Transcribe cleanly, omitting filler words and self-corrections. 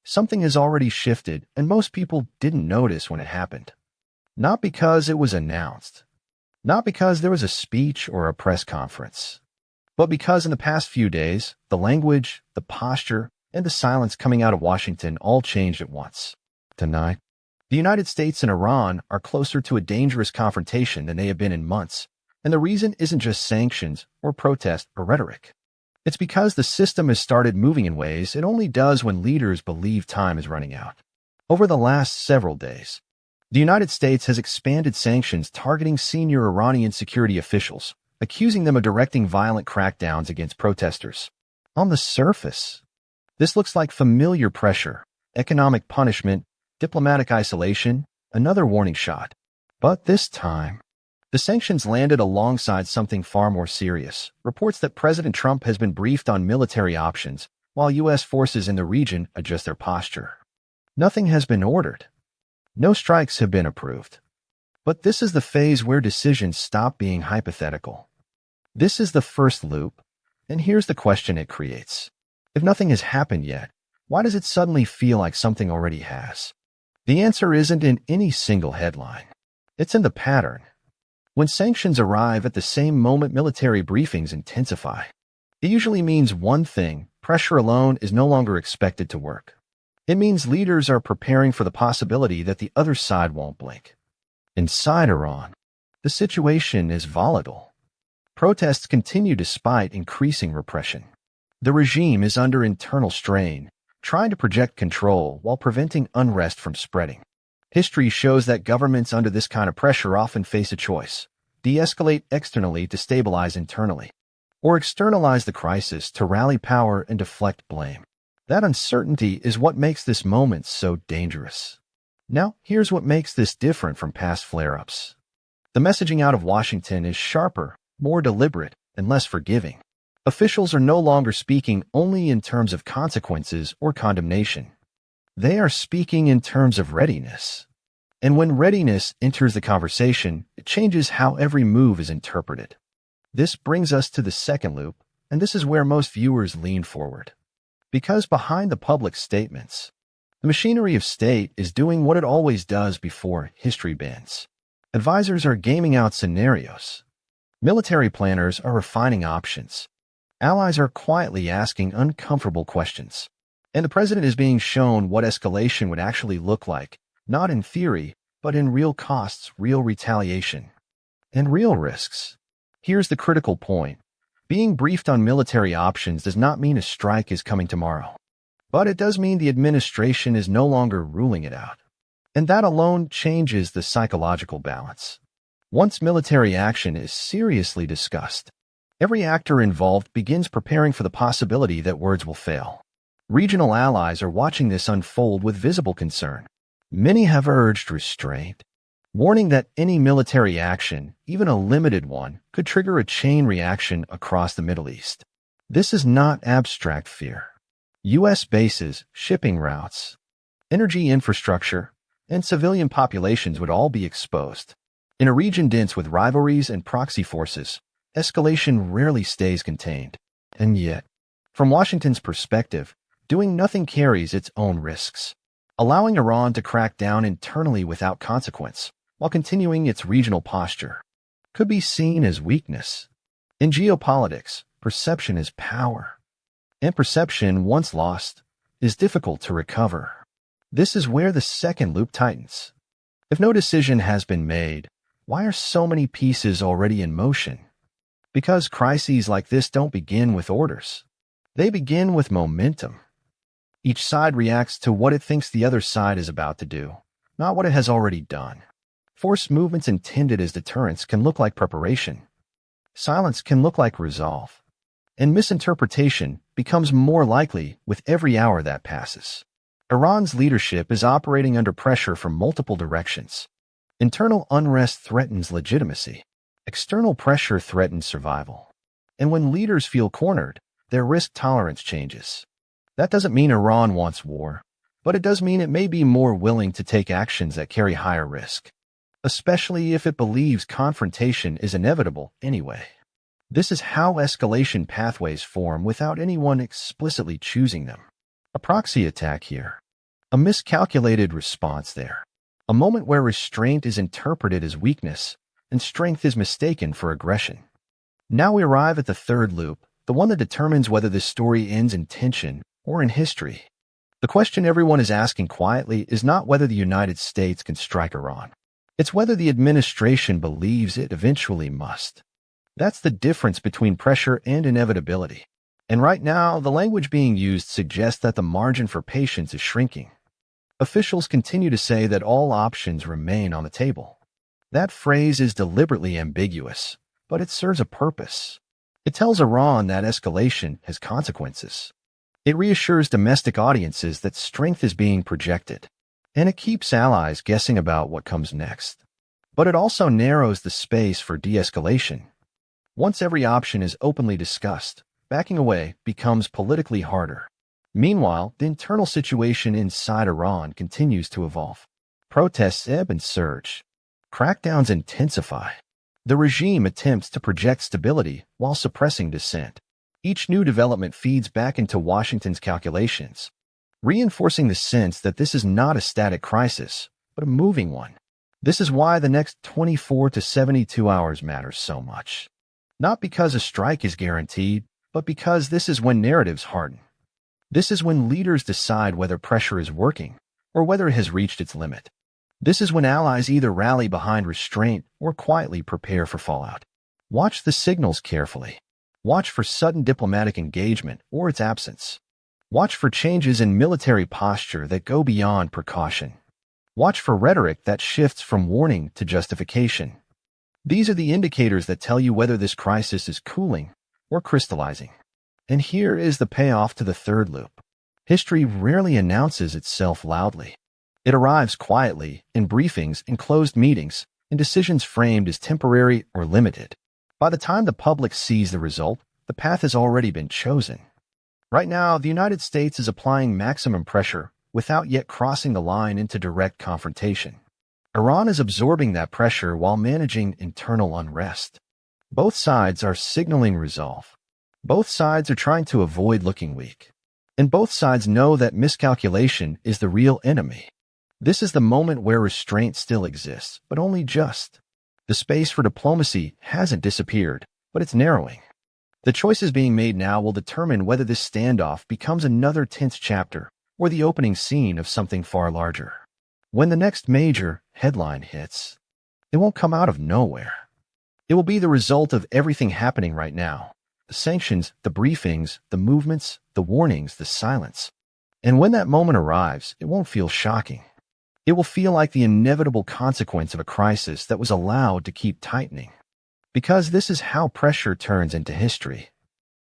something has already shifted and most people didn't notice when it happened. Not because it was announced, not because there was a speech or a press conference, but because in the past few days, the language, the posture, and the silence coming out of Washington all changed at once. Tonight, the United States and Iran are closer to a dangerous confrontation than they have been in months, and the reason isn't just sanctions or protest or rhetoric. It's because the system has started moving in ways it only does when leaders believe time is running out. Over the last several days, the United States has expanded sanctions targeting senior Iranian security officials, accusing them of directing violent crackdowns against protesters. On the surface, this looks like familiar pressure, economic punishment, diplomatic isolation, another warning shot. But this time, the sanctions landed alongside something far more serious, reports that President Trump has been briefed on military options, while U.S. forces in the region adjust their posture. Nothing has been ordered. No strikes have been approved. But this is the phase where decisions stop being hypothetical. This is the first loop, and here's the question it creates. If nothing has happened yet, why does it suddenly feel like something already has? The answer isn't in any single headline. It's in the pattern. When sanctions arrive at the same moment military briefings intensify, it usually means one thing: pressure alone is no longer expected to work. It means leaders are preparing for the possibility that the other side won't blink. Inside Iran, the situation is volatile. Protests continue despite increasing repression. The regime is under internal strain, trying to project control while preventing unrest from spreading. History shows that governments under this kind of pressure often face a choice: de-escalate externally to stabilize internally, or externalize the crisis to rally power and deflect blame. That uncertainty is what makes this moment so dangerous. Now, here's what makes this different from past flare-ups. The messaging out of Washington is sharper, more deliberate, and less forgiving. Officials are no longer speaking only in terms of consequences or condemnation. They are speaking in terms of readiness. And when readiness enters the conversation, it changes how every move is interpreted. This brings us to the second loop, and this is where most viewers lean forward. Because behind the public statements, the machinery of state is doing what it always does before history bends. Advisors are gaming out scenarios. Military planners are refining options. Allies are quietly asking uncomfortable questions. And the president is being shown what escalation would actually look like, not in theory, but in real costs, real retaliation, and real risks. Here's the critical point. Being briefed on military options does not mean a strike is coming tomorrow. But it does mean the administration is no longer ruling it out. And that alone changes the psychological balance. Once military action is seriously discussed, every actor involved begins preparing for the possibility that words will fail. Regional allies are watching this unfold with visible concern. Many have urged restraint, warning that any military action, even a limited one, could trigger a chain reaction across the Middle East. This is not abstract fear. U.S. bases, shipping routes, energy infrastructure, and civilian populations would all be exposed. In a region dense with rivalries and proxy forces, escalation rarely stays contained. And yet, from Washington's perspective, doing nothing carries its own risks. Allowing Iran to crack down internally without consequence, while continuing its regional posture, could be seen as weakness. In geopolitics, perception is power. And perception, once lost, is difficult to recover. This is where the second loop tightens. If no decision has been made, why are so many pieces already in motion? Because crises like this don't begin with orders. They begin with momentum. Each side reacts to what it thinks the other side is about to do, not what it has already done. Forced movements intended as deterrence can look like preparation. Silence can look like resolve. And misinterpretation becomes more likely with every hour that passes. Iran's leadership is operating under pressure from multiple directions. Internal unrest threatens legitimacy. External pressure threatens survival. And when leaders feel cornered, their risk tolerance changes. That doesn't mean Iran wants war, but it does mean it may be more willing to take actions that carry higher risk, especially if it believes confrontation is inevitable anyway. This is how escalation pathways form without anyone explicitly choosing them. A proxy attack here. A miscalculated response there. A moment where restraint is interpreted as weakness and strength is mistaken for aggression. Now we arrive at the third loop, the one that determines whether this story ends in tension or in history. The question everyone is asking quietly is not whether the United States can strike Iran. It's whether the administration believes it eventually must. That's the difference between pressure and inevitability. And right now, the language being used suggests that the margin for patience is shrinking. Officials continue to say that all options remain on the table. That phrase is deliberately ambiguous, but it serves a purpose. It tells Iran that escalation has consequences. It reassures domestic audiences that strength is being projected, and it keeps allies guessing about what comes next. But it also narrows the space for de-escalation. Once every option is openly discussed, backing away becomes politically harder. Meanwhile, the internal situation inside Iran continues to evolve. Protests ebb and surge. Crackdowns intensify. The regime attempts to project stability while suppressing dissent. Each new development feeds back into Washington's calculations, reinforcing the sense that this is not a static crisis, but a moving one. This is why the next 24 to 72 hours matters so much. Not because a strike is guaranteed, but because this is when narratives harden. This is when leaders decide whether pressure is working or whether it has reached its limit. This is when allies either rally behind restraint or quietly prepare for fallout. Watch the signals carefully. Watch for sudden diplomatic engagement or its absence. Watch for changes in military posture that go beyond precaution. Watch for rhetoric that shifts from warning to justification. These are the indicators that tell you whether this crisis is cooling or crystallizing. And here is the payoff to the third loop. History rarely announces itself loudly. It arrives quietly, in briefings, in closed meetings, in decisions framed as temporary or limited. By the time the public sees the result, the path has already been chosen. Right now, the United States is applying maximum pressure without yet crossing the line into direct confrontation. Iran is absorbing that pressure while managing internal unrest. Both sides are signaling resolve. Both sides are trying to avoid looking weak. And both sides know that miscalculation is the real enemy. This is the moment where restraint still exists, but only just. The space for diplomacy hasn't disappeared, but it's narrowing. The choices being made now will determine whether this standoff becomes another tense chapter or the opening scene of something far larger. When the next major headline hits, it won't come out of nowhere. It will be the result of everything happening right now. The sanctions, the briefings, the movements, the warnings, the silence. And when that moment arrives, it won't feel shocking. It will feel like the inevitable consequence of a crisis that was allowed to keep tightening. Because this is how pressure turns into history.